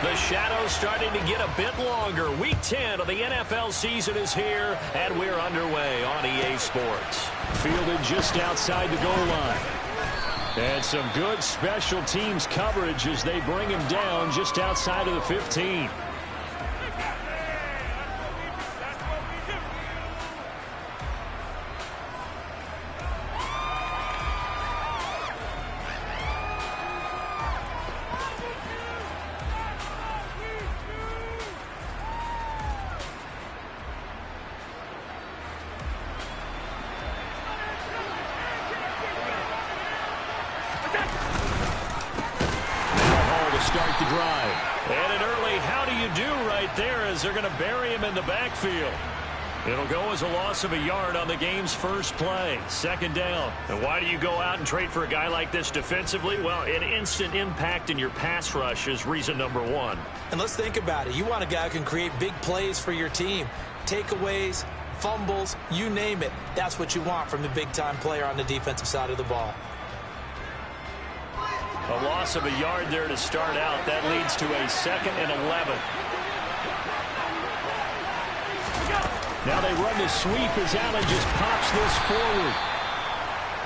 The shadow's starting to get a bit longer. Week 10 of the NFL season is here, and we're underway on EA Sports. Fielded just outside the goal line. And some good special teams coverage as they bring him down just outside of the 15. Start the drive. And an early how do you do right there as they're going to bury him in the backfield. It'll go as a loss of a yard on the game's first play. Second down. And why do you go out and trade for a guy like this defensively? Well, an instant impact in your pass rush is reason number one. And let's think about it. You want a guy who can create big plays for your team. Takeaways, fumbles, you name it. That's what you want from a big-time player on the defensive side of the ball. A loss of a yard there to start out. That leads to a 2nd and 11. Now they run the sweep as Allen just pops this forward.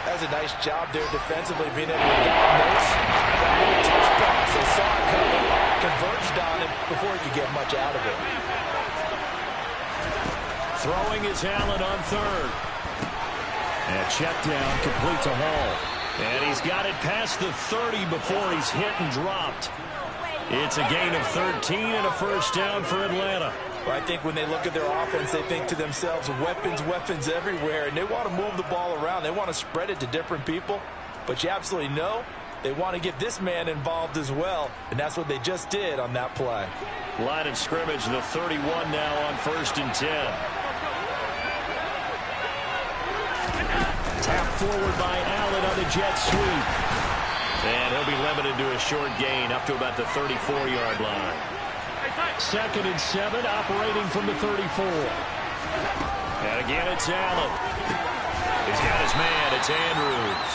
That's a nice job there defensively, being able to diagnose that little touch pass. They saw it coming, converged on it before he could get much out of it. Throwing is Allen on third. And check down, complete to Hall. And he's got it past the 30 before he's hit and dropped. It's a gain of 13 and a first down for Atlanta. Well, I think when they look at their offense, they think to themselves, weapons, weapons everywhere, and they want to move the ball around. They want to spread it to different people, but you absolutely know they want to get this man involved as well, and that's what they just did on that play. Line of scrimmage, the 31 now on 1st and 10. Tap forward by Allen on the jet sweep. And he'll be limited to a short gain up to about the 34-yard line. 2nd and 7, operating from the 34. And again, it's Allen. He's got his man. It's Andrews.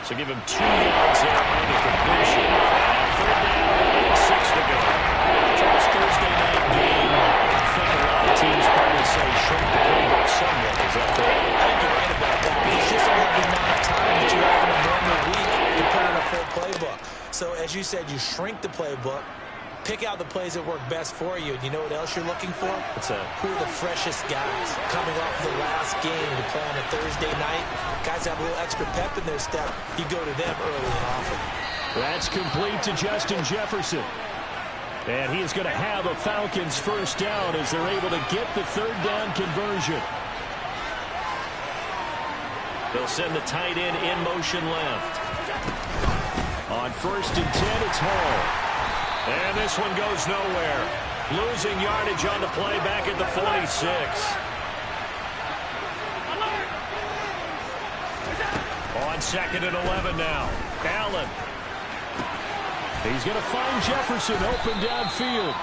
So give him 2 yards there on the completion. And 3rd down and 6 to go. Charles, Thursday night game. I think a lot of teams probably say shrink the playbook somewhat. Is that fair? I think you're right about that. You just don't have the amount of time that you have in a normal week to put in a full playbook. So as you said, you shrink the playbook. Pick out the plays that work best for you. And you know what else you're looking for? Who are the freshest guys coming off the last game to play on a Thursday night? Guys have a little extra pep in their step. You go to them early and often. That's complete to Justin Jefferson. And he is going to have a Falcons first down as they're able to get the 3rd down conversion. They'll send the tight end in motion left. On 1st and 10, it's Hall. And this one goes nowhere. Losing yardage on the play back at the 46. On 2nd and 11 now. Allen. He's going to find Jefferson open downfield.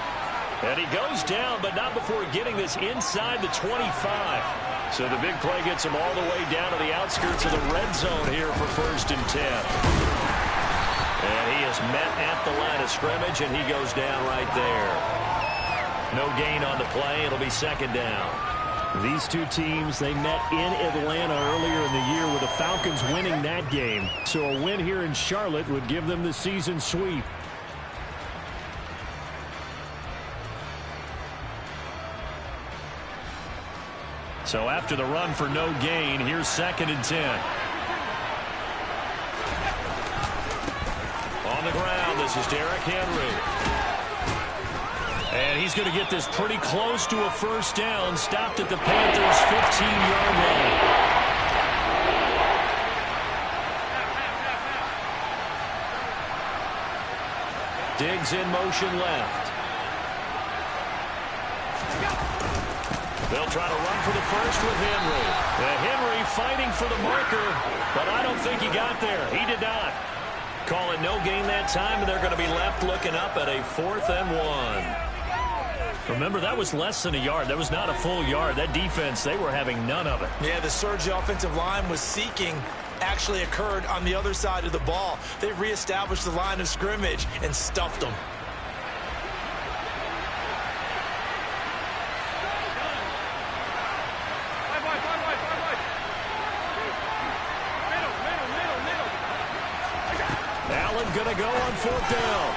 And he goes down, but not before getting this inside the 25. So the big play gets him all the way down to the outskirts of the red zone here for 1st and 10. And he is met at the line of scrimmage, and he goes down right there. No gain on the play. It'll be 2nd down. These two teams, they met in Atlanta earlier in the year with the Falcons winning that game. So a win here in Charlotte would give them the season sweep. So after the run for no gain, here's 2nd and 10. On the ground, this is Derrick Henry. And he's going to get this pretty close to a first down. Stopped at the Panthers' 15-yard line. Diggs in motion left. They'll try to run for the first with Henry. Henry fighting for the marker, but I don't think he got there. He did not. Call it no gain that time, and they're going to be left looking up at a 4th and 1. Remember, that was less than a yard. That was not a full yard. That defense, they were having none of it. Yeah, the surge the offensive line was seeking actually occurred on the other side of the ball. They reestablished the line of scrimmage and stuffed them. one going to go on 4th down.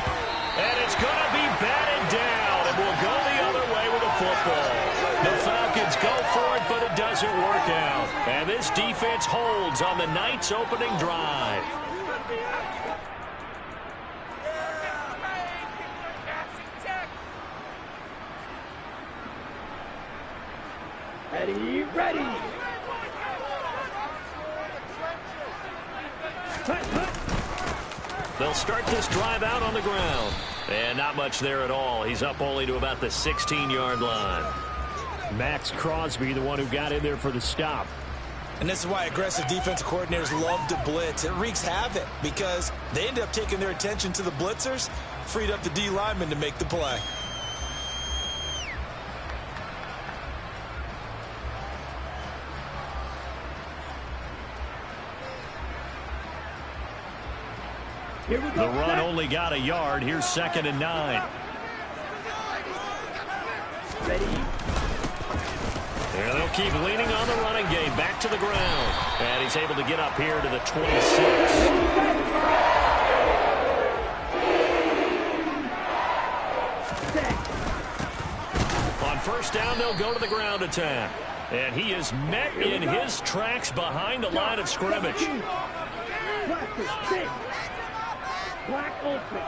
And it's going to be batted down, and we'll go the other way with the football. The Falcons go for it, but it doesn't work out. And this defense holds on the night's opening drive. Ready. They'll start this drive out on the ground. And not much there at all. He's up only to about the 16-yard line. Max Crosby, the one who got in there for the stop. And this is why aggressive defensive coordinators love to blitz. It wreaks havoc because they end up taking their attention to the blitzers, freed up the D lineman to make the play. Here we go. The run only got a yard. Here's 2nd and 9. Ready. And they'll keep leaning on the running game. Back to the ground. And he's able to get up here to the 26. On 1st down, they'll go to the ground attack. And he is met in his tracks behind the line of scrimmage. Black open.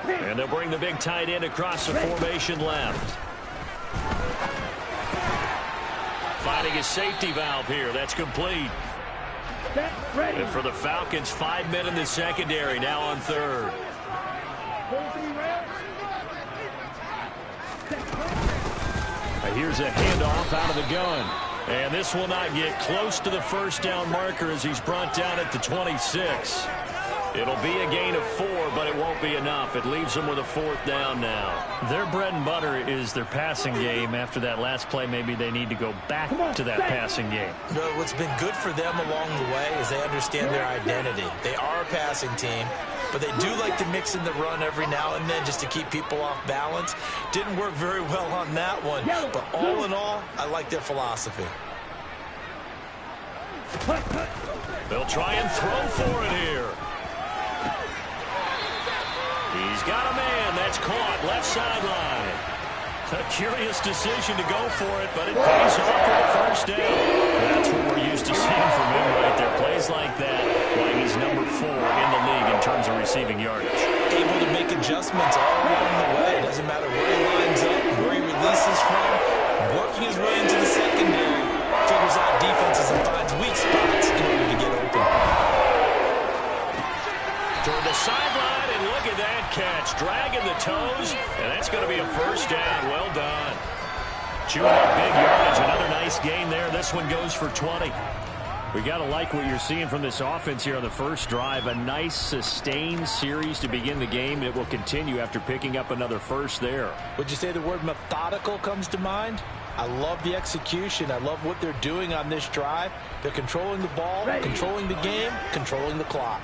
And they'll bring the big tight end across the formation left. Finding his safety valve here. That's complete. And for the Falcons, 5 men in the secondary, now on 3rd. Here's a handoff out of the gun. And this will not get close to the 1st down marker as he's brought down at the 26. It'll be a gain of 4, but it won't be enough. It leaves them with a 4th down now. Their bread and butter is their passing game. After that last play, maybe they need to go back to that passing game. You know, what's been good for them along the way is they understand their identity. They are a passing team, but they do like to mix in the run every now and then just to keep people off balance. Didn't work very well on that one, but all in all, I like their philosophy. They'll try and throw for it here. He's got a man. That's caught. Left sideline. A curious decision to go for it, but it pays off for the 1st down. That's what we're used to seeing from him right there. Plays like that, why he's number 4 in the league in terms of receiving yardage. Able to make adjustments all along the way. Doesn't matter where he lines up, where he releases from. Working his way into the secondary. Figures out defenses and finds weak spots in order to get open. Toward the sideline, and look at that catch. Dragging the toes, and that's going to be a 1st down. Well done. Chewing up big yardage. Another nice gain there. This one goes for 20. We got to like what you're seeing from this offense here on the 1st drive. A nice, sustained series to begin the game. It will continue after picking up another 1st there. Would you say the word methodical comes to mind? I love the execution. I love what they're doing on this drive. They're controlling the ball, controlling the game, controlling the clock.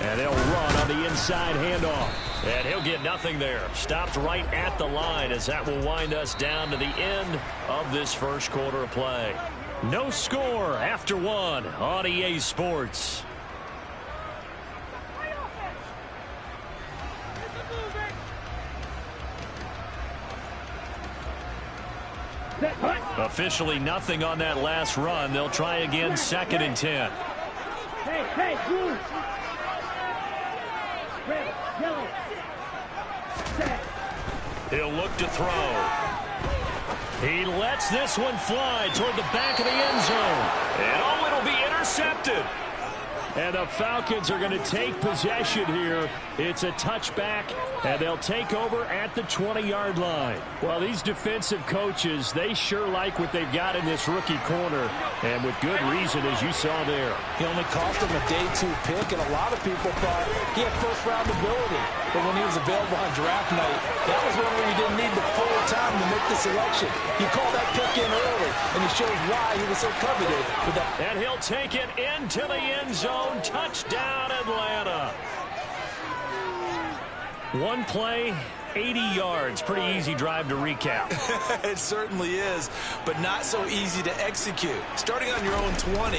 And they'll run on the inside handoff. And he'll get nothing there. Stopped right at the line as that will wind us down to the end of this 1st quarter of play. No score after 1 on EA Sports. Officially nothing on that last run. They'll try again 2nd and 10. Hey, blue. Red, yellow. Set. He'll look to throw. He lets this one fly toward the back of the end zone. And oh, it'll be intercepted. And the Falcons are going to take possession here. It's a touchback, and they'll take over at the 20-yard line. Well, these defensive coaches, they sure like what they've got in this rookie corner, and with good reason, as you saw there. He only cost them a day 2 pick, and a lot of people thought he had 1st-round ability. But when he was available on draft night, that was one where you didn't need the full time to make the selection. He called that pick in early, and he shows why he was so coveted for that. And he'll take it into the end zone. Touchdown, Atlanta. One play, 80 yards. Pretty easy drive to recap. It certainly is, but not so easy to execute. Starting on your own 20,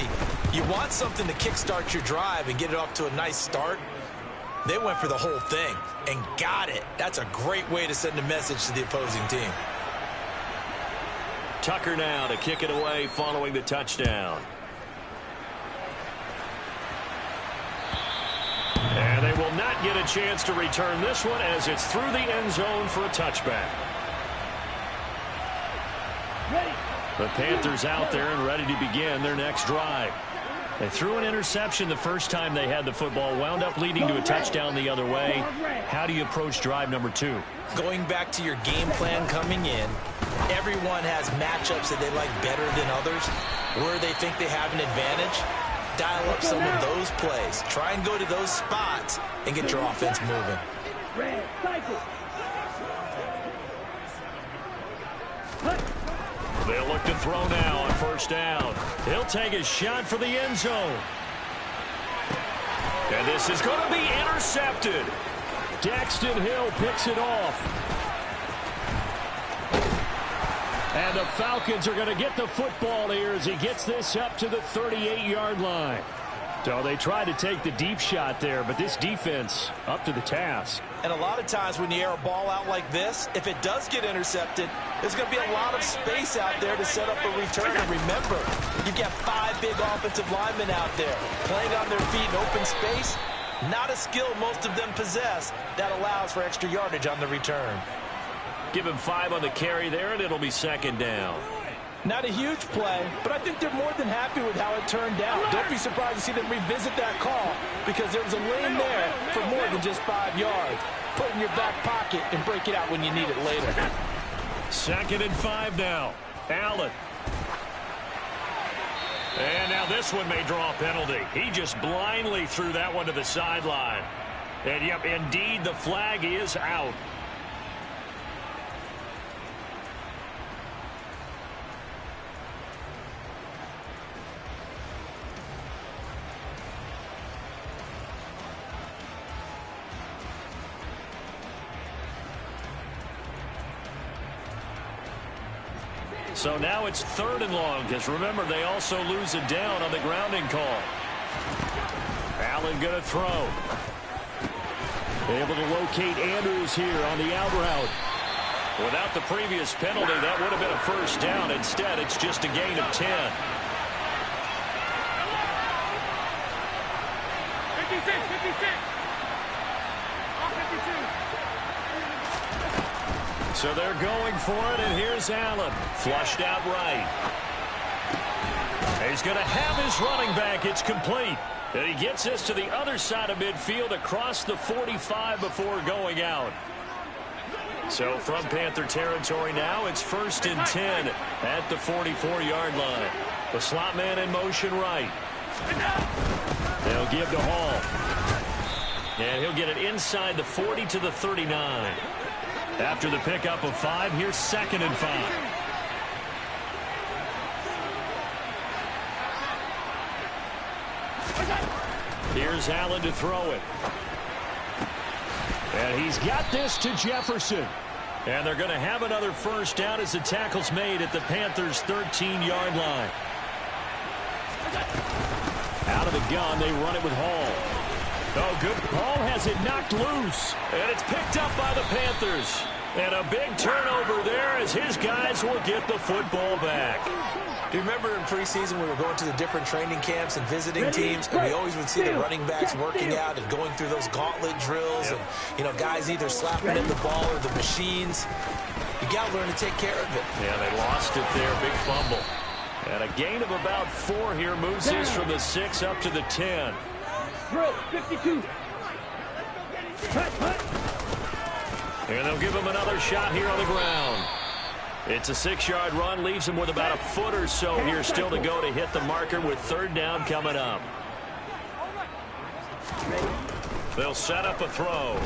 you want something to kickstart your drive and get it off to a nice start. They went for the whole thing and got it. That's a great way to send a message to the opposing team. Tucker now to kick it away following the touchdown. And they will not get a chance to return this one as it's through the end zone for a touchback. The Panthers out there and ready to begin their next drive. They threw an interception the first time they had the football, wound up leading to a touchdown the other way. How do you approach drive number 2? Going back to your game plan coming in, everyone has matchups that they like better than others, where they think they have an advantage. Dial up some of those plays. Try and go to those spots and get your offense moving. Red, cycle. They'll look to throw now on first down. He'll take a shot for the end zone. And this is going to be intercepted. Daxton Hill picks it off. And the Falcons are going to get the football here as he gets this up to the 38-yard line. So they try to take the deep shot there, but this defense up to the task. And a lot of times when you air a ball out like this, if it does get intercepted, there's going to be a lot of space out there to set up a return. And remember, you've got 5 big offensive linemen out there playing on their feet in open space. Not a skill most of them possess that allows for extra yardage on the return. Give him 5 on the carry there, and it'll be second down. Not a huge play, but I think they're more than happy with how it turned out. Don't be surprised to see them revisit that call because there was a lane there for more than just 5 yards. Put it in your back pocket and break it out when you need it later. Second and 5 now. Allen. And now this one may draw a penalty. He just blindly threw that one to the sideline. And, yep, indeed, the flag is out. So now it's 3rd and long, because remember, they also lose it down on the grounding call. Allen going to throw. Able to locate Andrews here on the out route. Without the previous penalty, that would have been a first down. Instead, it's just a gain of 10. 56, 56. All 52. So they're going for it, and here's Allen. Flushed out right. He's going to have his running back. It's complete. And he gets this to the other side of midfield across the 45 before going out. So from Panther territory now, it's 1st and 10 at the 44-yard line. The slot man in motion right. They'll give to Hall. And he'll get it inside the 40 to the 39. After the pickup of 5, here's 2nd and 5. Here's Allen to throw it. And he's got this to Jefferson. And they're going to have another first down as the tackle's made at the Panthers' 13-yard line. Out of the gun, they run it with Hall. Oh, good. Hall has it knocked loose. And it's picked up by the Panthers. And a big turnover there as his guys will get the football back. Do you remember in preseason we were going to the different training camps and visiting teams, and we always would see the running backs working out and going through those gauntlet drills, and, you know, guys either slapping at the ball or the machines. You got to learn to take care of it. Yeah, they lost it there. Big fumble. And a gain of about 4 here moves this from the 6 up to the 10. Drill, 52. And they'll give him another shot here on the ground. It's a 6-yard run, leaves him with about a foot or so here still to go to hit the marker with 3rd down coming up. They'll set up a throw.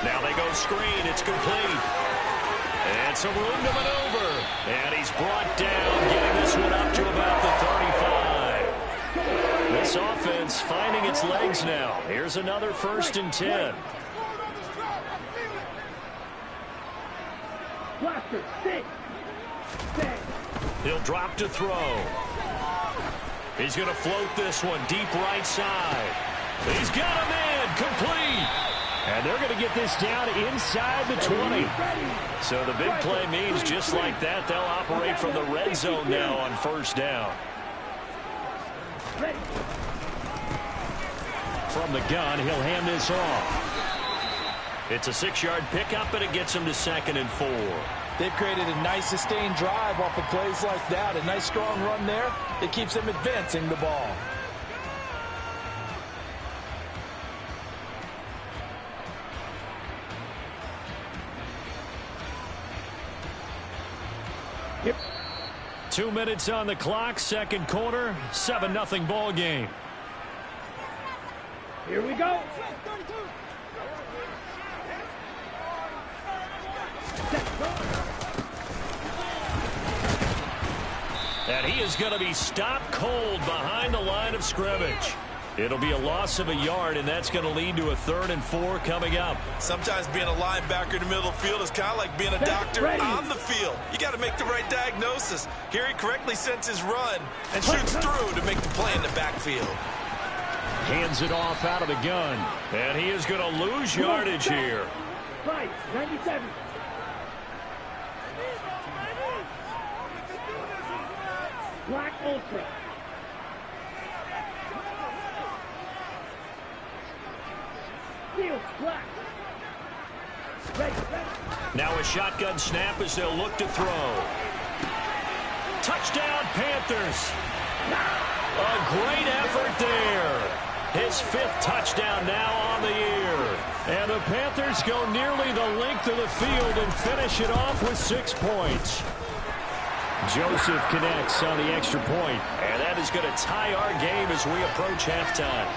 Now they go screen. It's complete. got some room to maneuver. And he's brought down, getting this one up to about the 35. This offense finding its legs now. Here's another 1st and 10. Blaster, stick. He'll drop to throw. He's going to float this one deep right side. He's got him in, complete. And they're going to get this down inside the 20. So the big play means just like that, they'll operate from the red zone now on 1st down. From the gun, he'll hand this off. It's a 6-yard pickup, and it gets him to 2nd and 4. They've created a nice sustained drive off of plays like that. A nice strong run there. It keeps them advancing the ball. Yep. 2 minutes on the clock, 2nd quarter, 7-0 ball game. Here we go. And he is going to be stopped cold behind the line of scrimmage. It'll be a loss of a yard, and that's going to lead to a 3rd and 4 coming up. Sometimes being a linebacker in the middle of the field is kind of like being a doctor on the field. You got to make the right diagnosis. Here he correctly sends his run and shoots through to make the play in the backfield. Hands it off out of the gun. And he is going to lose yardage here. Right, 97. Black Ultra. Steel black. Ready. Now a shotgun snap as they'll look to throw. Touchdown, Panthers. A great effort there. His 5th touchdown now on the year. And the Panthers go nearly the length of the field and finish it off with 6 points. Joseph connects on the extra point. And that is going to tie our game as we approach halftime.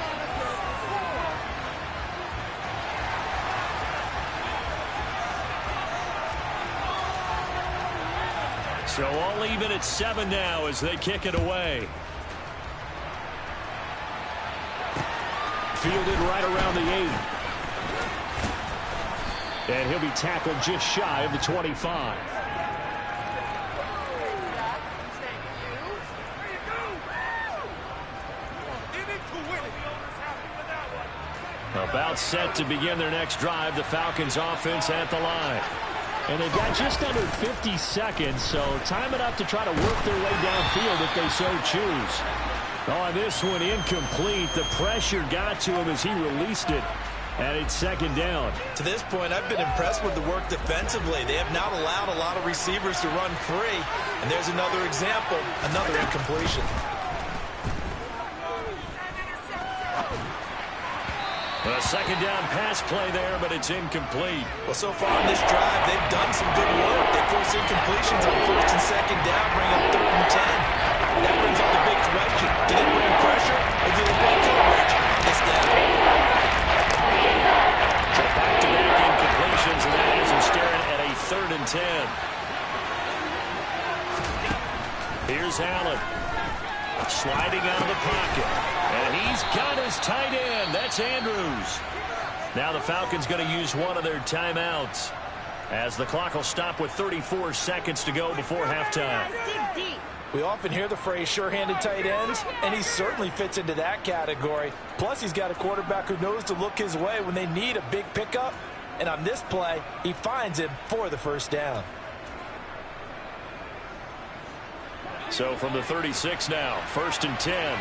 So all even at 7 now as they kick it away. Fielded right around the 8. And he'll be tackled just shy of the 25. About set to begin their next drive, the Falcons offense at the line. And they've got just under 50 seconds, so time enough to try to work their way downfield if they so choose. Oh, this one incomplete. The pressure got to him as he released it, and it's 2nd down. To this point, I've been impressed with the work defensively. They have not allowed a lot of receivers to run free. And there's another example, another incompletion. A 2nd down pass play there, but it's incomplete. Well, so far in this drive, they've done some good work. They force incompletions on 1st and 2nd down, bring up 3rd and 10. That brings up the big question. Do they bring pressure or do they bring coverage on this down? So back-to-back incompletions, and that has him staring at a 3rd and 10. Here's Allen. Sliding out of the pocket. And he's got his tight end. That's Andrews. Now the Falcons going to use one of their timeouts, as the clock will stop with 34 seconds to go before halftime. We often hear the phrase sure-handed tight ends, and he certainly fits into that category. Plus, he's got a quarterback who knows to look his way when they need a big pickup. And on this play, he finds him for the 1st down. So from the 36 now, 1st and 10.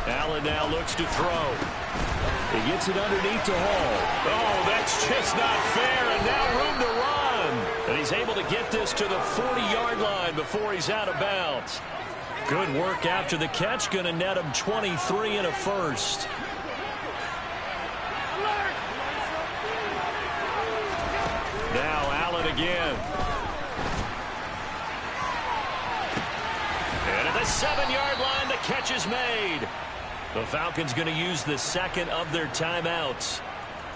Allen now looks to throw. He gets it underneath to Hall. Oh, that's just not fair, and now room to run. And he's able to get this to the 40-yard line before he's out of bounds. Good work after the catch, going to net him 23 and a 1st. Now Allen again. And at the 7-yard line, the catch is made. The Falcons going to use the second of their timeouts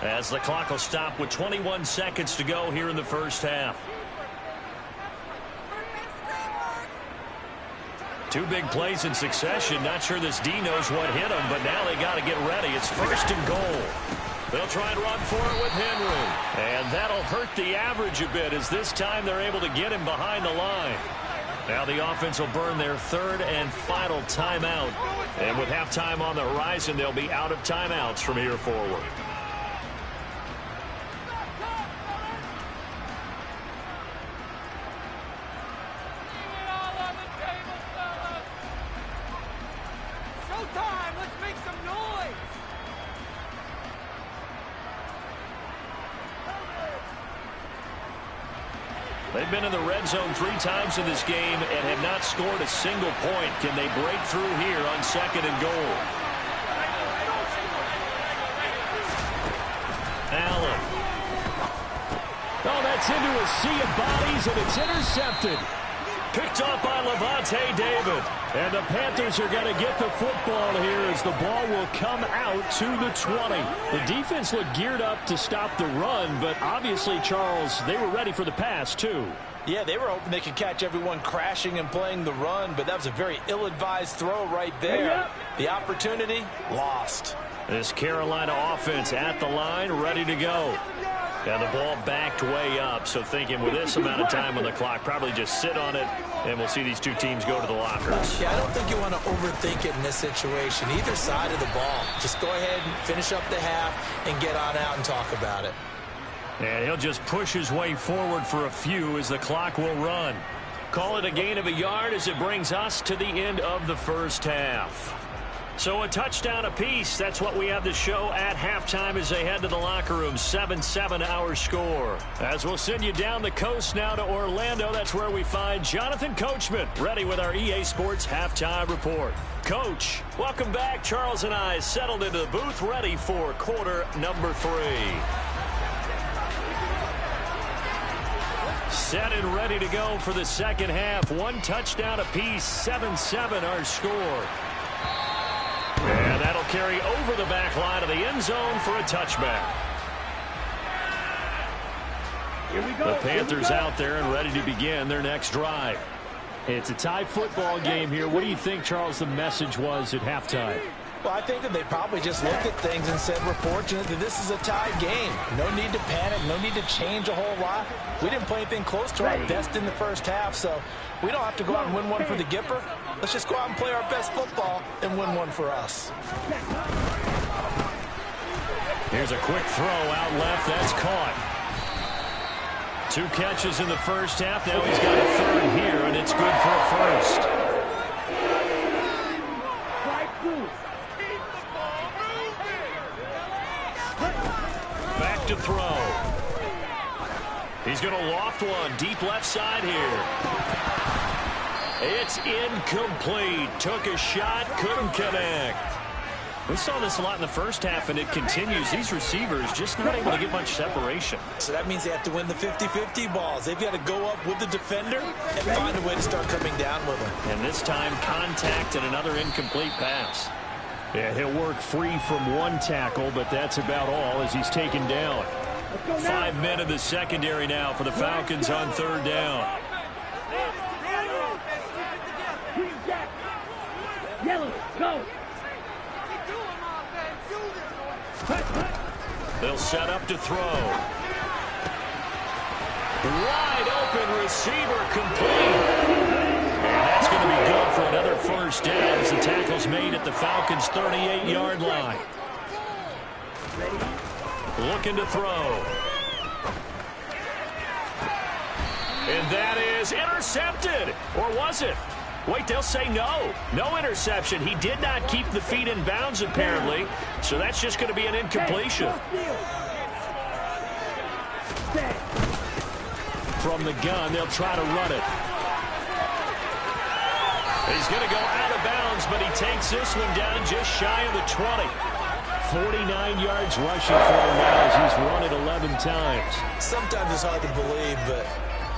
as the clock will stop with 21 seconds to go here in the first half. Two big plays in succession. Not sure this D knows what hit him, but now they got to get ready. It's first and goal. They'll try and run for it with Henry. And that'll hurt the average a bit as this time they're able to get him behind the line. Now the offense will burn their third and final timeout. And with halftime on the horizon, they'll be out of timeouts from here forward. They've been in the red zone 3 times in this game and have not scored a single point. Can they break through here on second and goal? Allen. Oh, that's into a sea of bodies, and it's intercepted. Picked off by Levante David. And the Panthers are going to get the football here as the ball will come out to the 20. The defense looked geared up to stop the run, but obviously, Charles, they were ready for the pass, too. Yeah, they were hoping they could catch everyone crashing and playing the run, but that was a very ill-advised throw right there. The opportunity, lost. This Carolina offense at the line, ready to go. And the ball backed way up, so thinking with this amount of time on the clock, probably just sit on it, and we'll see these two teams go to the lockers. Yeah, I don't think you want to overthink it in this situation. Either side of the ball. Just go ahead and finish up the half and get on out and talk about it. And he'll just push his way forward for a few as the clock will run. Call it a gain of a yard as it brings us to the end of the first half. So a touchdown apiece. That's what we have to show at halftime as they head to the locker room. 7-7 our score. As we'll send you down the coast now to Orlando, that's where we find Jonathan Coachman, ready with our EA Sports halftime report. Coach, welcome back. Charles and I settled into the booth, ready for quarter number 3. Set and ready to go for the second half. 1 touchdown apiece. 7-7 our score. And that'll carry over the back line of the end zone for a touchback. Here we go. The Panthers out there and ready to begin their next drive. It's a tie football game here. What do you think, Charles, the message was at halftime? Well, I think that they probably just looked at things and said, we're fortunate that this is a tied game. No need to panic. No need to change a whole lot. We didn't play anything close to our best in the first half, so we don't have to go out and win one for the Gipper. Let's just go out and play our best football and win one for us. Here's a quick throw out left. That's caught. 2 catches in the first half. Now he's got a third here, and it's good for a first. Back to throw. He's going to loft one deep left side here. It's incomplete. Took a shot, couldn't connect. We saw this a lot in the first half, and it continues. These receivers just not able to get much separation. So that means they have to win the 50-50 balls. They've got to go up with the defender and find a way to start coming down with them. And this time, contact and another incomplete pass. Yeah, he'll work free from 1 tackle, but that's about all as he's taken down. 5 men in the secondary now for the Falcons on 3rd down. Yellow, go. They'll set up to throw. Wide open receiver complete. And that's going to be good for another first down as the tackle's made at the Falcons' 38-yard line. Looking to throw. And that is intercepted. Or was it? Wait, they'll say no. No interception. He did not keep the feet in bounds, apparently. So that's just going to be an incompletion. From the gun, they'll try to run it. He's going to go out of bounds, but he takes this one down just shy of the 20. 49 yards rushing for him now as he's run it 11 times. Sometimes it's hard to believe, but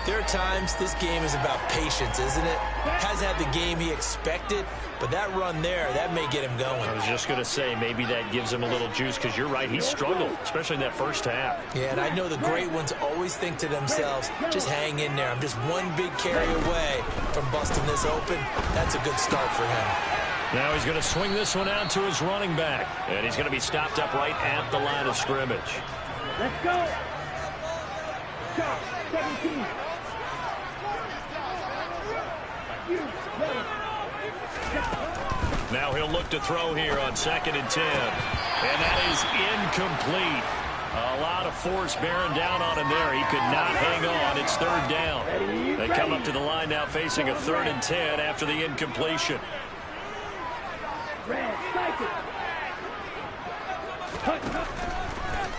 There are times this game is about patience, isn't it? Hasn't had the game he expected, but that run there, that may get him going. I was just going to say, maybe that gives him a little juice, because you're right, he struggled, especially in that first half. Yeah, and I know the great ones always think to themselves, just hang in there. I'm just one big carry away from busting this open. That's a good start for him. Now he's going to swing this one out to his running back, and he's going to be stopped up right at the line of scrimmage. Let's go. Shot, 17. Now he'll look to throw here on 2nd and 10. And that is incomplete. A lot of force bearing down on him there. He could not hang on. It's 3rd down. They come up to the line now facing a 3rd and 10 after the incompletion.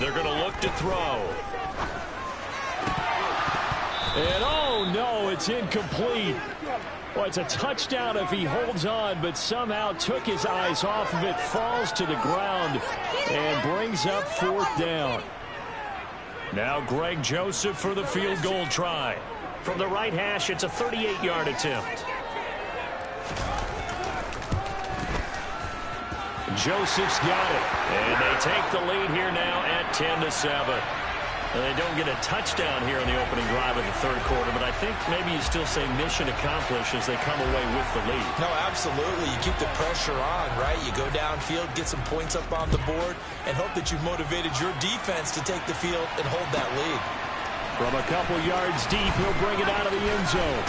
They're going to look to throw. And oh no, it's incomplete. Well, it's a touchdown if he holds on, but somehow took his eyes off of it, falls to the ground, and brings up 4th down. Now Greg Joseph for the field goal try. From the right hash, it's a 38-yard attempt. Joseph's got it, and they take the lead here now at 10-7. And they don't get a touchdown here in the opening drive of the 3rd quarter, but I think maybe you still say mission accomplished as they come away with the lead. No, absolutely. You keep the pressure on, right? You go downfield, get some points up on the board, and hope that you've motivated your defense to take the field and hold that lead. From a couple yards deep, he'll bring it out of the end zone.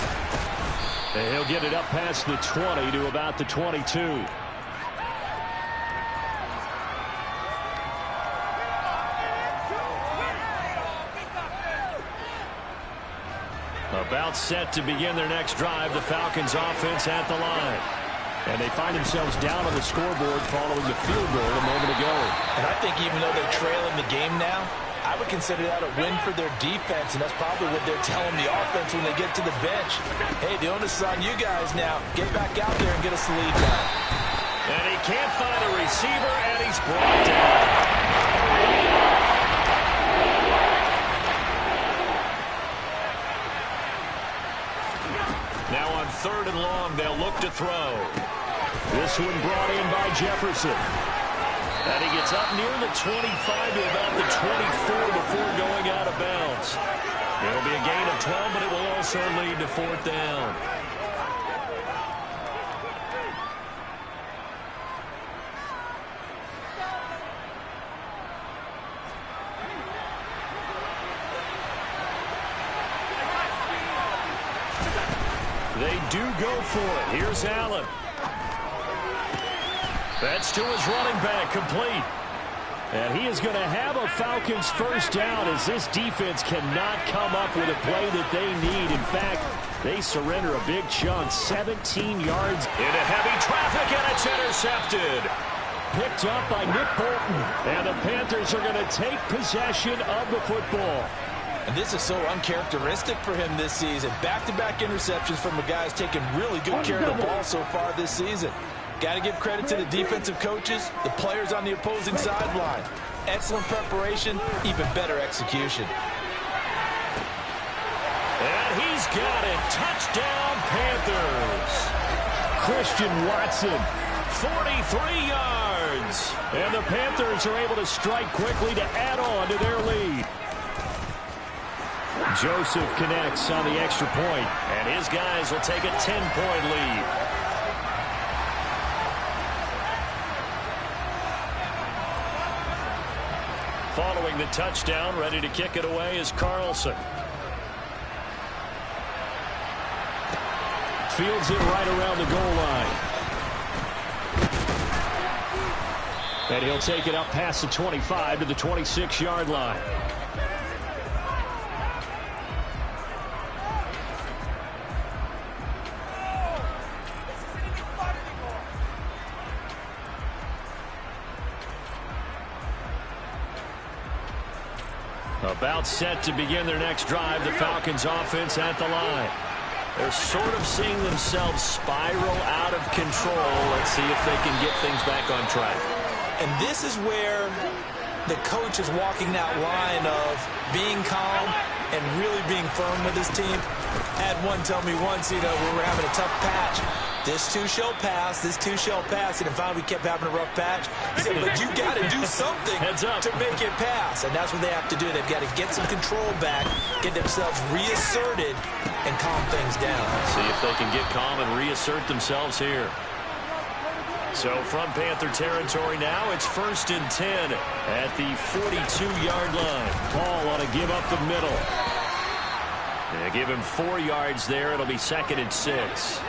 And he'll get it up past the 20 to about the 22. About set to begin their next drive, the Falcons offense at the line. And they find themselves down on the scoreboard following the field goal a moment ago. And I think even though they're trailing the game now, I would consider that a win for their defense, and that's probably what they're telling the offense when they get to the bench. Hey, the onus is on you guys now. Get back out there and get us the lead back. And he can't find a receiver, and he's brought down. Now on 3rd and long, they'll look to throw. This one brought in by Jefferson. And he gets up near the 25 to about the 24 before going out of bounds. It'll be a gain of 12, but it will also lead to 4th down. They do go for it. Here's Allen. That's to his running back, complete. And he is going to have a Falcons 1st down as this defense cannot come up with a play that they need. In fact, they surrender a big chunk, 17 yards. Into heavy traffic, and it's intercepted. Picked up by Nick Bolton. And the Panthers are going to take possession of the football. And this is so uncharacteristic for him this season. Back-to-back interceptions from a guy who's taken really good care of the ball so far this season. Got to give credit to the defensive coaches, the players on the opposing sideline. Excellent preparation, even better execution. And he's got it. Touchdown, Panthers. Christian Watson, 43 yards. And the Panthers are able to strike quickly to add on to their lead. Joseph connects on the extra point, and his guys will take a 10-point lead. Following the touchdown, ready to kick it away is Carlson. Fields it right around the goal line. And he'll take it up past the 25 to the 26-yard line. About set to begin their next drive, the Falcons offense at the line. They're sort of seeing themselves spiral out of control. Let's see if they can get things back on track. And this is where the coach is walking that line of being calm and really being firm with his team. Had one tell me once, we were having a tough patch. This too shall pass. This too shall pass. And finally, we kept having a rough patch. He said, but you got to do something to make it pass. And that's what they have to do. They've got to get some control back, get themselves reasserted, and calm things down. See if they can get calm and reassert themselves here. So from Panther territory now, it's 1st and 10 at the 42-yard line. Paul ought to give up the middle. They give him 4 yards there. It'll be 2nd and 6.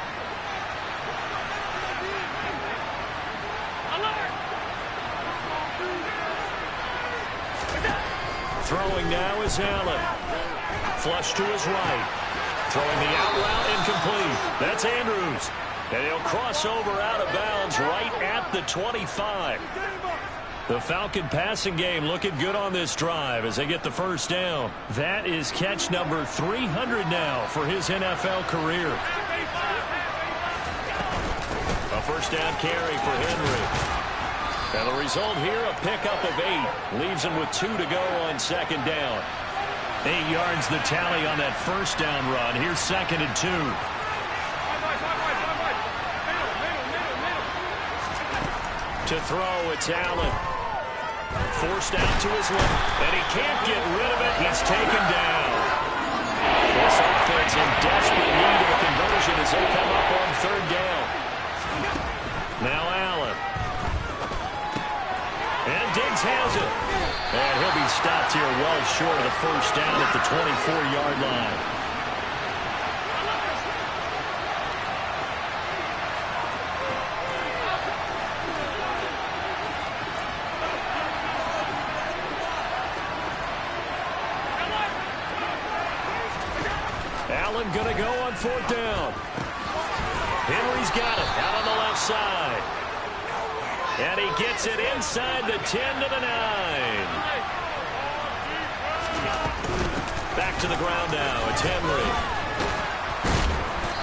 Throwing now is Allen. Flush to his right. Throwing the out route incomplete. That's Andrews. And he'll cross over out of bounds right at the 25. The Falcon passing game looking good on this drive as they get the first down. That is catch number 300 now for his NFL career. A first down carry for Henry. And the result here, a pickup of 8. Leaves him with 2 to go on 2nd down. 8 yards the tally on that first down run. Here's 2nd and 2. To throw, it's Allen. Forced out to his left, and he can't get rid of it. He's taken down. This offense in desperate need of a conversion as they come up on 3rd down. Now Allen. And Diggs has it. And he'll be stopped here well short of the first down at the 24-yard line. Allen going to go on 4th down. Henry's got it out on the left side. And he gets it inside the 10 to the 9. Back to the ground now. It's Henry.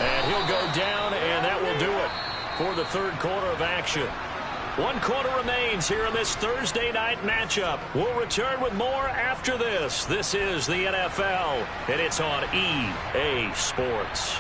And he'll go down, and that will do it for the 3rd quarter of action. 1 quarter remains here in this Thursday night matchup. We'll return with more after this. This is the NFL, and it's on EA Sports.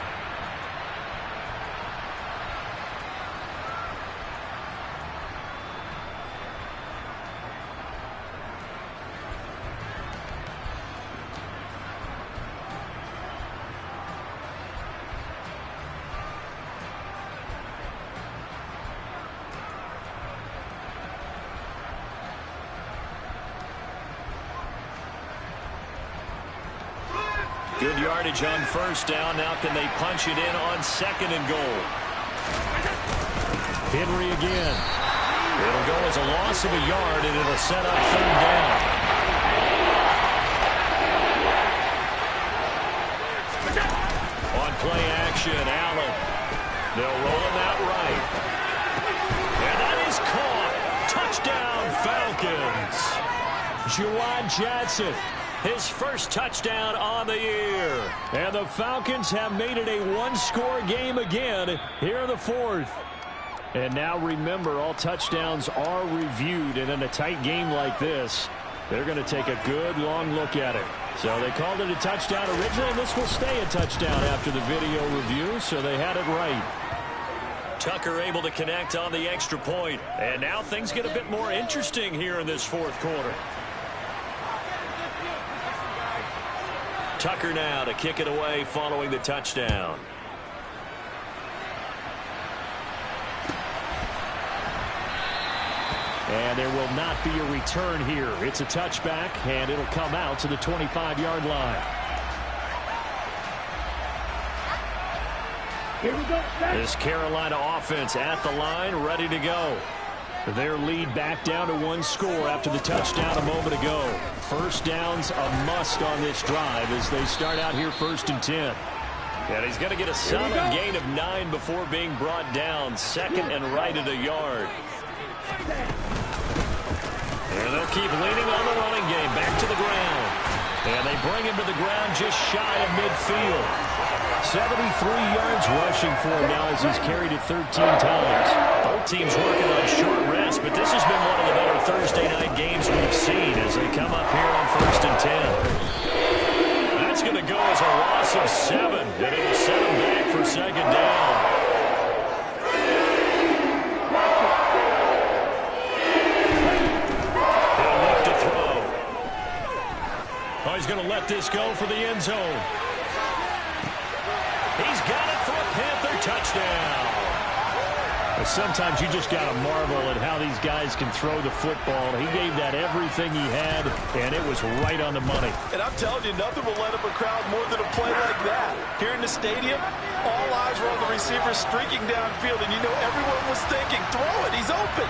Good yardage on 1st down. Now can they punch it in on 2nd and goal? Henry again. It'll go as a loss of a yard, and it'll set up 3rd down. On play action, Allen. They'll roll him out right. And that is caught. Touchdown, Falcons. Juwan Johnson. His first touchdown on the year. And the Falcons have made it a 1-score game again here in the 4th. And now remember, all touchdowns are reviewed. And in a tight game like this, they're going to take a good long look at it. So they called it a touchdown originally, and this will stay a touchdown after the video review, so they had it right. Tucker able to connect on the extra point. And now things get a bit more interesting here in this 4th quarter. Tucker now to kick it away following the touchdown. And there will not be a return here. It's a touchback, and it'll come out to the 25-yard line. Here we go. This Carolina offense at the line, ready to go. Their lead back down to 1 score after the touchdown a moment ago. First down's a must on this drive as they start out here 1st and 10. And he's going to get a solid gain of 9 before being brought down. 2nd and right at a yard. And they'll keep leaning on the running game. Back to the ground. And they bring him to the ground just shy of midfield. 73 yards rushing for him now as he's carried it 13 times. Both teams working on short rest, but this has been one of the better Thursday night games we've seen as they come up here on 1st and 10. he's going to let this go for the end zone. He's got it for a Panther touchdown. Sometimes you just got to marvel at how these guys can throw the football. He gave that everything he had, and it was right on the money. And I'm telling you, nothing will light up a crowd more than a play like that. Here in the stadium, all eyes were on the receiver streaking downfield, and you know everyone was thinking, throw it, he's open.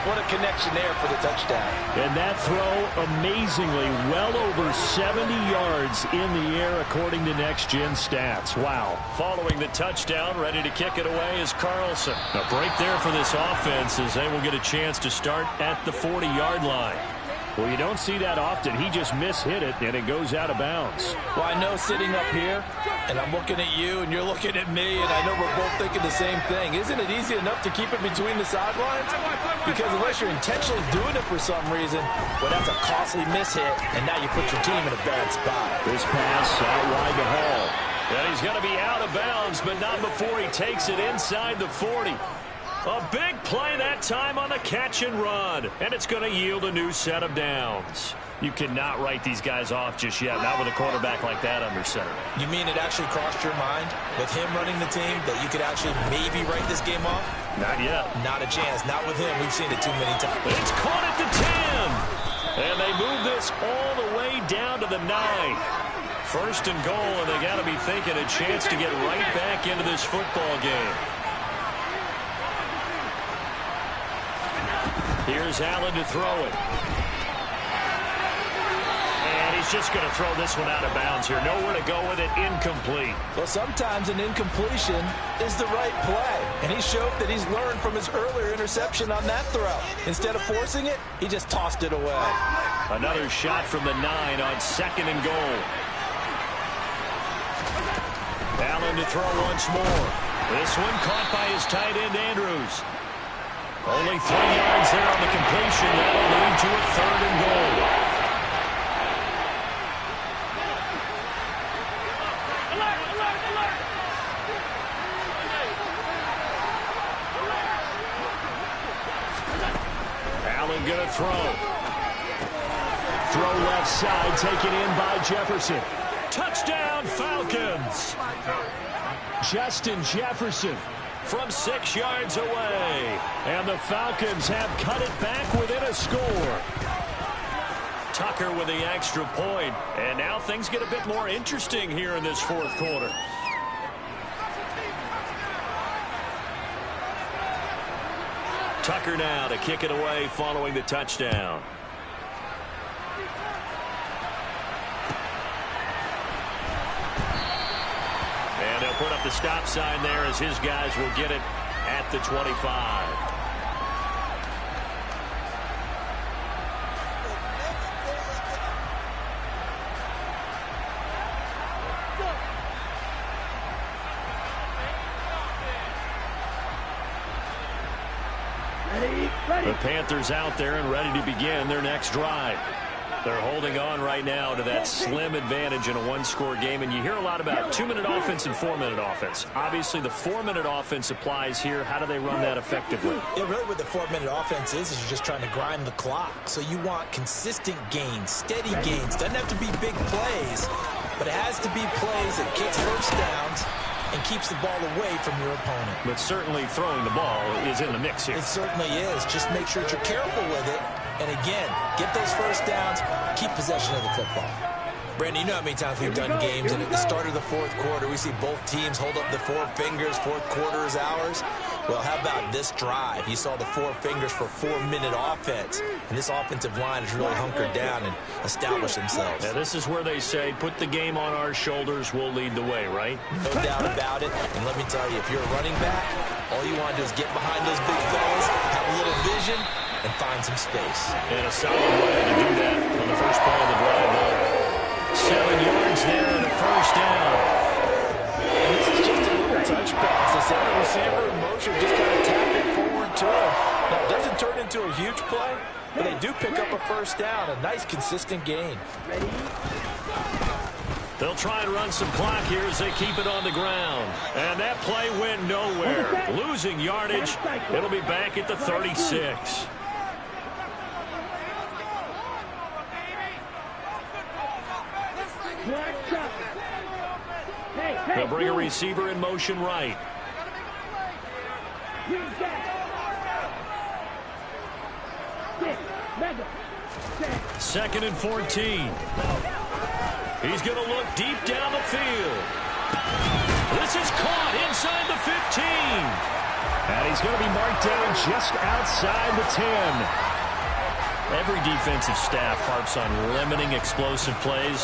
What a connection there for the touchdown. And that throw, amazingly, well over 70 yards in the air, according to Next Gen Stats. Wow. Following the touchdown, ready to kick it away is Carlson. A break there for this offense as they will get a chance to start at the 40-yard line. Well, you don't see that often. He just mishit it, and it goes out of bounds. Well, I know sitting up here, and I'm looking at you, and you're looking at me, and I know we're both thinking the same thing. Isn't it easy enough to keep it between the sidelines? Because unless you're intentionally doing it for some reason, well, that's a costly mishit, and now you put your team in a bad spot. This pass out wide to Hall. And he's going to be out of bounds, but not before he takes it inside the 40. A big play that time on the catch and run, and it's going to yield a new set of downs. You cannot write these guys off just yet, not with a quarterback like that under center. You mean it actually crossed your mind with him running the team that you could actually maybe write this game off? Not yet. Not a chance. Not with him. We've seen it too many times. It's caught at the 10. And they move this all the way down to the 9. First and goal, and they got to be thinking a chance to get right back into this football game. Here's Allen to throw it. And he's just going to throw this one out of bounds here. Nowhere to go with it. Incomplete. Well, sometimes an incompletion is the right play. And he showed that he's learned from his earlier interception on that throw. Instead of forcing it, he just tossed it away. Another shot from the 9 on second and goal. Allen to throw once more. This one caught by his tight end, Andrews. Only 3 yards there on the completion. That'll lead to a third and goal. Allen gonna throw. Throw left side, taken in by Jefferson. Touchdown, Falcons. Justin Jefferson from 6 yards away. And the Falcons have cut it back within a score. Tucker with the extra point. And now things get a bit more interesting here in this fourth quarter. Tucker now to kick it away following the touchdown. And they'll put up the stop sign there as his guys will get it at the 25. The Panthers out there and ready to begin their next drive. They're holding on right now to that slim advantage in a one-score game, and you hear a lot about 2-minute offense and 4-minute offense. Obviously, the 4-minute offense applies here. How do they run that effectively? Yeah, really what the 4-minute offense is you're just trying to grind the clock. So you want consistent gains, steady gains. Doesn't have to be big plays, but it has to be plays that kicks first downs and keeps the ball away from your opponent. But certainly throwing the ball is in the mix here. It certainly is. Just make sure that you're careful with it. And again, get those first downs, keep possession of the football. Brandon, you know how many times we've done games, and at the start of the fourth quarter, we see both teams hold up the 4 fingers, fourth quarter is ours. Well, how about this drive? You saw the 4 fingers for 4-minute offense, and this offensive line has really hunkered down and established themselves. Yeah, this is where they say, put the game on our shoulders, we'll lead the way, right? No doubt about it. And let me tell you, if you're a running back, all you want to do is get behind those big fellas, have a little vision, and find some space. And a solid way to do that on the first play of the drive. 7 yards there and a first down. And this is just a little touch pass. The center receiver in motion just kind of tap it forward to him. Now, it doesn't turn into a huge play, but they do pick up a first down. A nice, consistent gain. They'll try and run some clock here as they keep it on the ground. And that play went nowhere. Losing yardage. It'll be back at the 36. Black shot. Hey, They'll bring a receiver in motion right. Green jack. Six. Mega. 2nd and 14. He's going to look deep down the field. This is caught inside the 15. And he's going to be marked down just outside the 10. Every defensive staff harps on limiting explosive plays.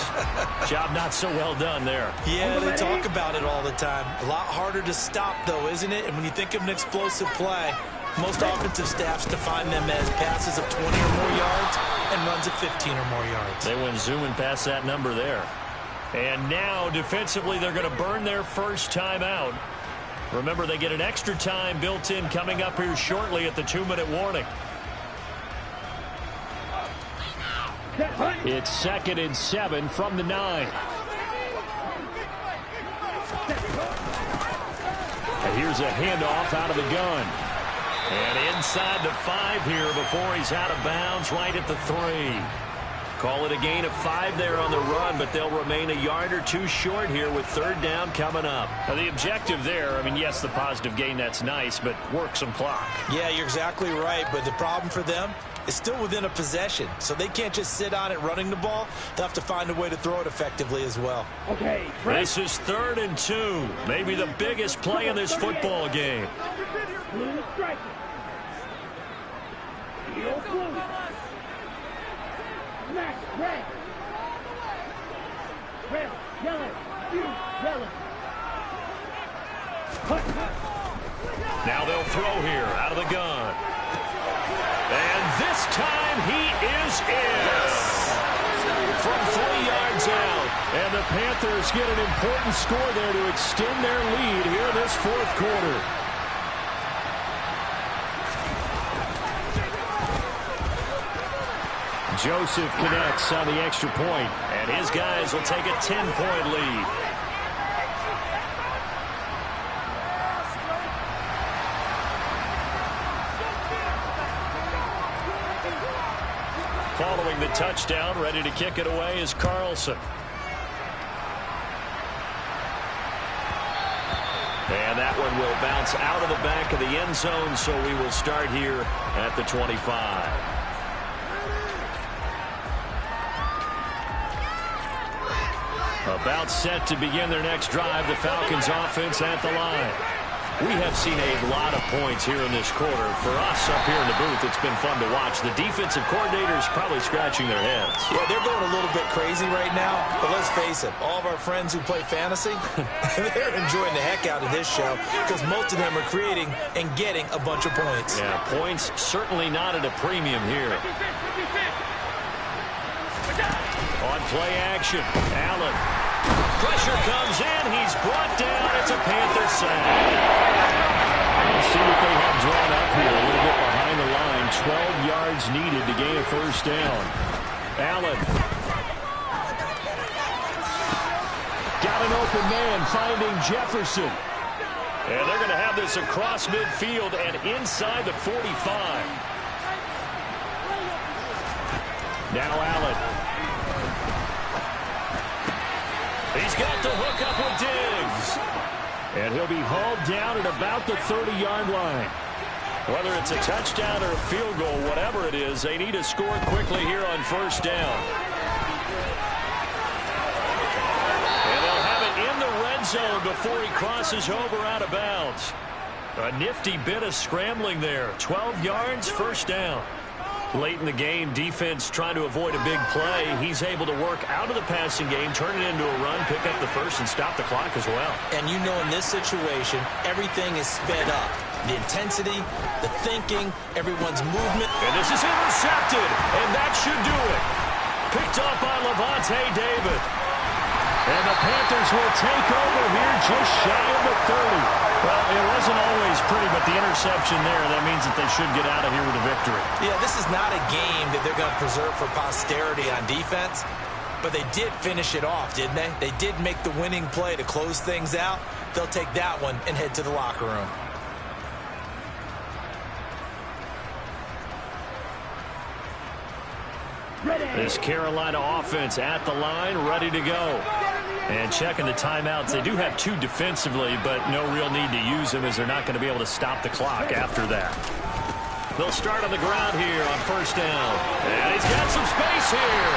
Job not so well done there. Yeah, they talk about it all the time. A lot harder to stop, though, isn't it? And when you think of an explosive play, most offensive staffs define them as passes of 20 or more yards and runs of 15 or more yards. They went zooming past that number there. And now, defensively, they're going to burn their first time out. Remember, they get an extra time built in coming up here shortly at the 2-minute warning. It's 2nd and 7 from the 9. And here's a handoff out of the gun. And inside the 5 here before he's out of bounds right at the 3. Call it a gain of 5 there on the run, but they'll remain a yard or two short here with 3rd down coming up. Now, the objective there, I mean, yes, the positive gain, that's nice, but work some clock. Yeah, you're exactly right, but the problem for them is still within a possession, so they can't just sit on it running the ball. They'll have to find a way to throw it effectively as well. Okay, This is 3rd and 2, maybe the biggest play in this football game. blue striker. Yellow blue. Smack, red. Red, yellow, blue, yellow. Now they'll throw here out of the gun. And this time he is in. From 3 yards out. And the Panthers get an important score there to extend their lead here in this 4th quarter. Joseph connects on the extra point. And his guys will take a 10-point lead. Following the touchdown, ready to kick it away is Carlson. And that one will bounce out of the back of the end zone, so we will start here at the 25. About set to begin their next drive, the Falcons offense at the line. We have seen a lot of points here in this quarter. For us up here in the booth, it's been fun to watch. The defensive coordinators probably scratching their heads. Yeah, they're going a little bit crazy right now, but let's face it, all of our friends who play fantasy, they're enjoying the heck out of this show because most of them are creating and getting a bunch of points. Yeah, points certainly not at a premium here. On play action, Allen. Pressure comes in. He's brought down. It's a Panther sack. Let's see what they have drawn up here. A little bit behind the line. 12 yards needed to gain a first down. Allen. Got an open man finding Jefferson. And they're going to have this across midfield and inside the 45. Now Allen. He's got the hook up with Diggs. And he'll be hauled down at about the 30-yard line. Whether it's a touchdown or a field goal, whatever it is, they need to score quickly here on first down. And they'll have it in the red zone before he crosses over out of bounds. A nifty bit of scrambling there. 12 yards, first down. Late in the game, defense trying to avoid a big play. He's able to work out of the passing game, turn it into a run, pick up the first, and stop the clock as well. And you know in this situation, everything is sped up. The intensity, the thinking, everyone's movement. And this is intercepted, and that should do it. Picked up by Levante David. And the Panthers will take over here just shy of the 30. Well, it wasn't always pretty, but the interception there, that means that they should get out of here with a victory. Yeah, this is not a game that they're going to preserve for posterity on defense, but they did finish it off, didn't they? They did make the winning play to close things out. They'll take that one and head to the locker room. Ready. This Carolina offense at the line, ready to go. And checking the timeouts. They do have 2 defensively, but no real need to use them as they're not going to be able to stop the clock after that. They'll start on the ground here on first down. And he's got some space here.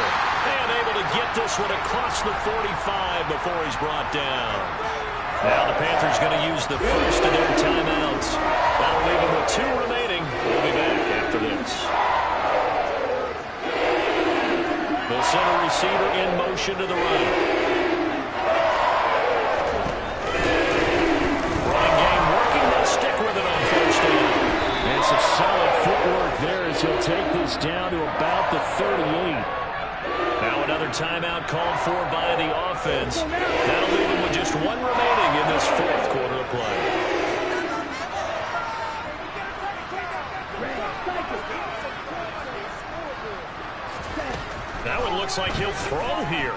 And able to get this one across the 45 before he's brought down. Now the Panthers going to use the first of their timeouts. That'll leave them with 2 remaining. We'll be back after this. The center receiver in motion to the right. Running game working. They'll stick with it on first down. And some solid footwork there as he'll take this down to about the 38. Now another timeout called for by the offense. That'll leave them with just 1 remaining in this 4th quarter of play. That one looks like he'll throw here.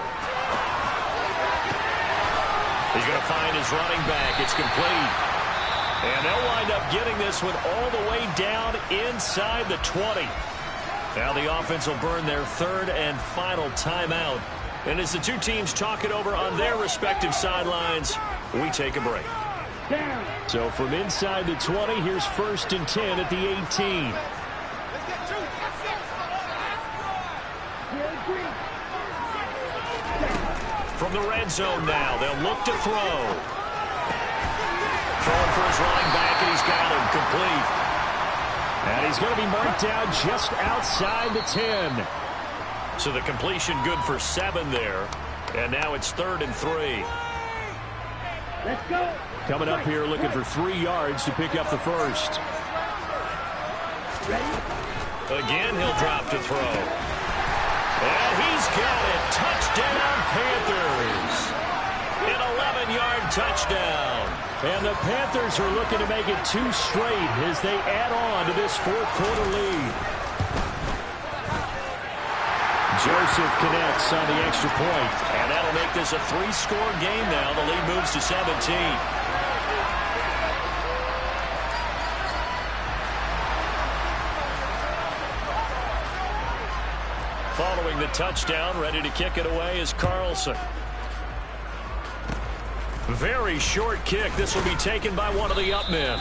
He's going to find his running back. It's complete. And they'll wind up getting this one all the way down inside the 20. Now the offense will burn their 3rd and final timeout. And as the 2 teams talk it over on their respective sidelines, we take a break. So from inside the 20, here's 1st and 10 at the 18. From the red zone now, they'll look to throw. Throwing for his running back, and he's got him complete. And he's going to be marked down just outside the 10. So the completion good for 7 there. And now it's 3rd and 3. Let's go. Coming up here looking for 3 yards to pick up the first. Again, he'll drop to throw. And he's got it. Touchdown, Panthers. An 11-yard touchdown. And the Panthers are looking to make it 2 straight as they add on to this 4th quarter lead. Joseph connects on the extra point. And that'll make this a 3-score game now. The lead moves to 17. Following the touchdown, ready to kick it away is Carlson. Very short kick. This will be taken by one of the up men.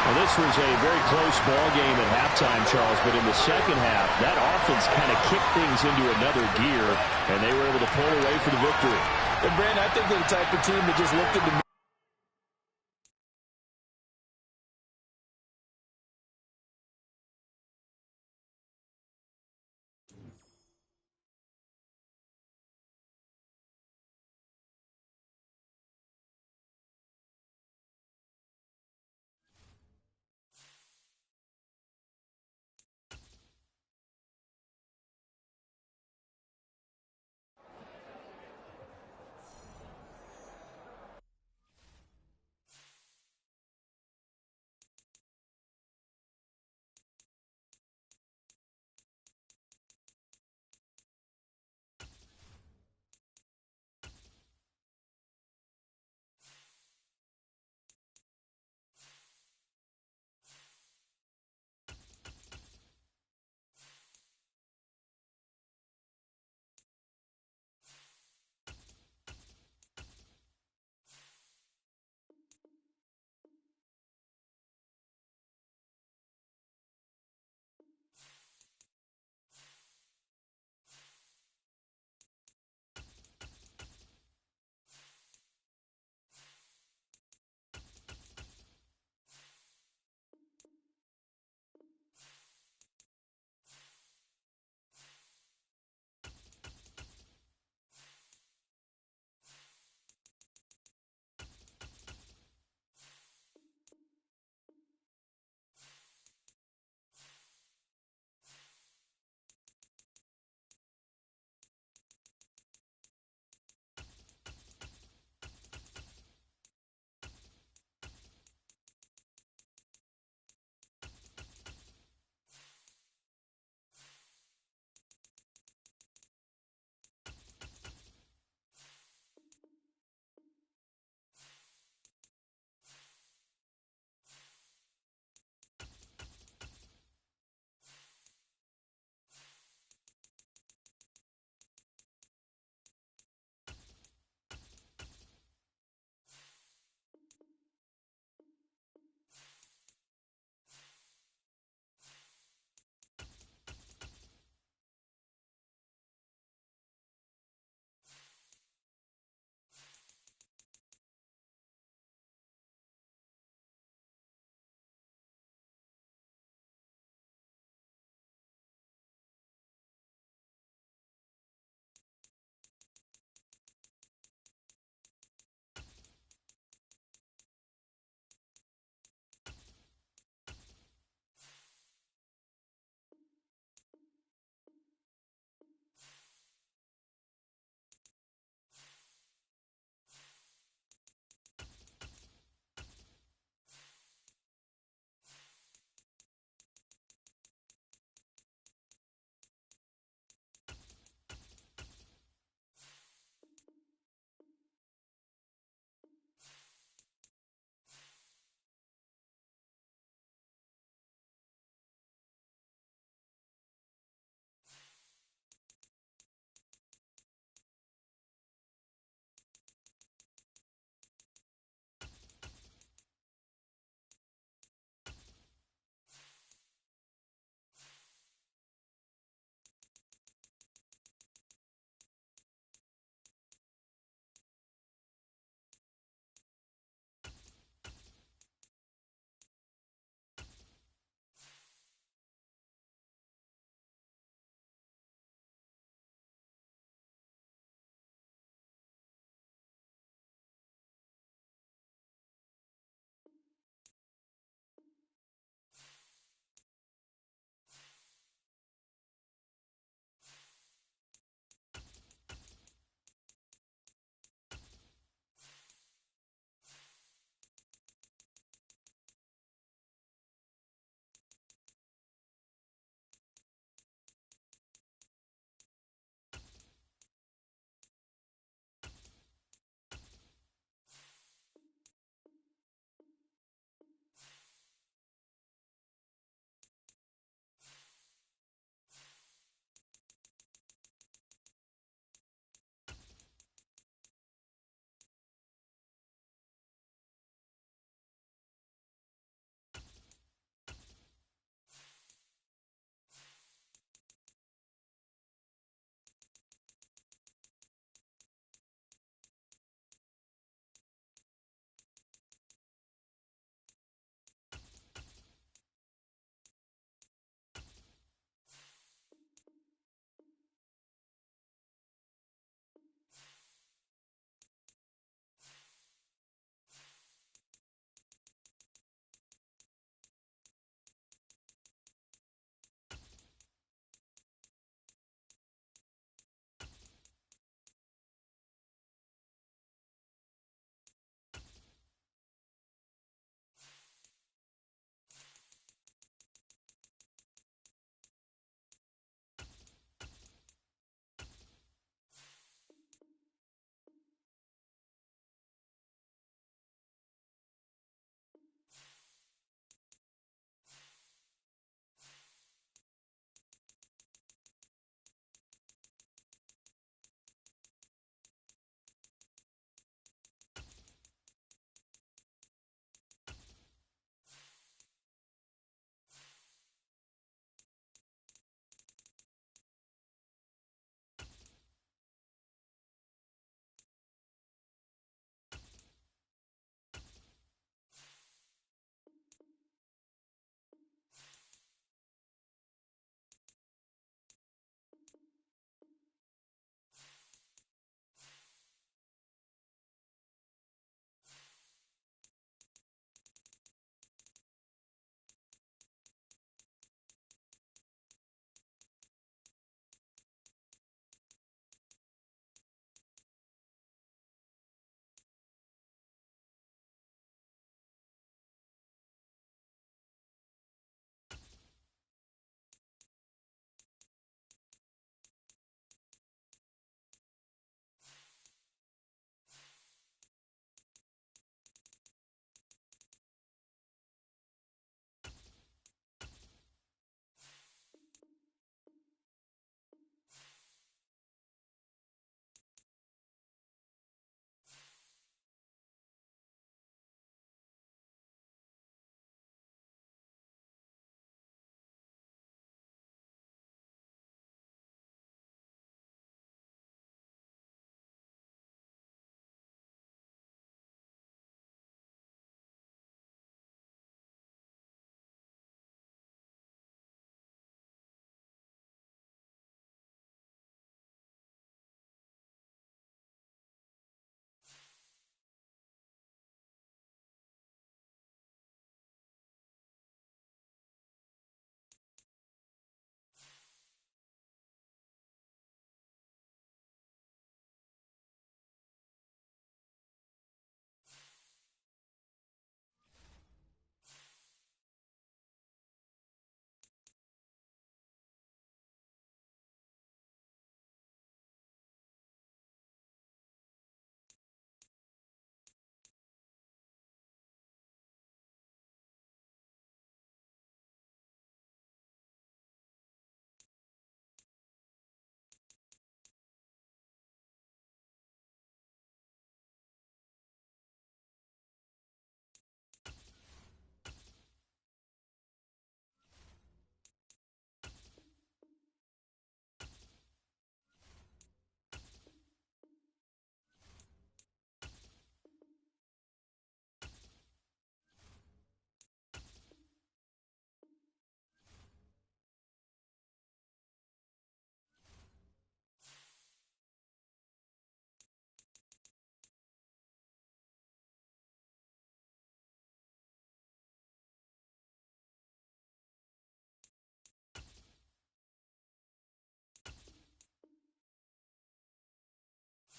Well, this was a very close ball game at halftime, Charles, but in the second half, that offense kind of kicked things into another gear, and they were able to pull away for the victory. And, Brandon, I think they're the type of team that just looked at the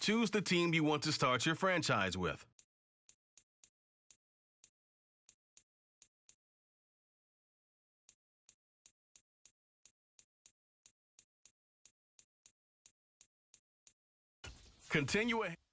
Choose the team you want to start your franchise with. Continue ahead.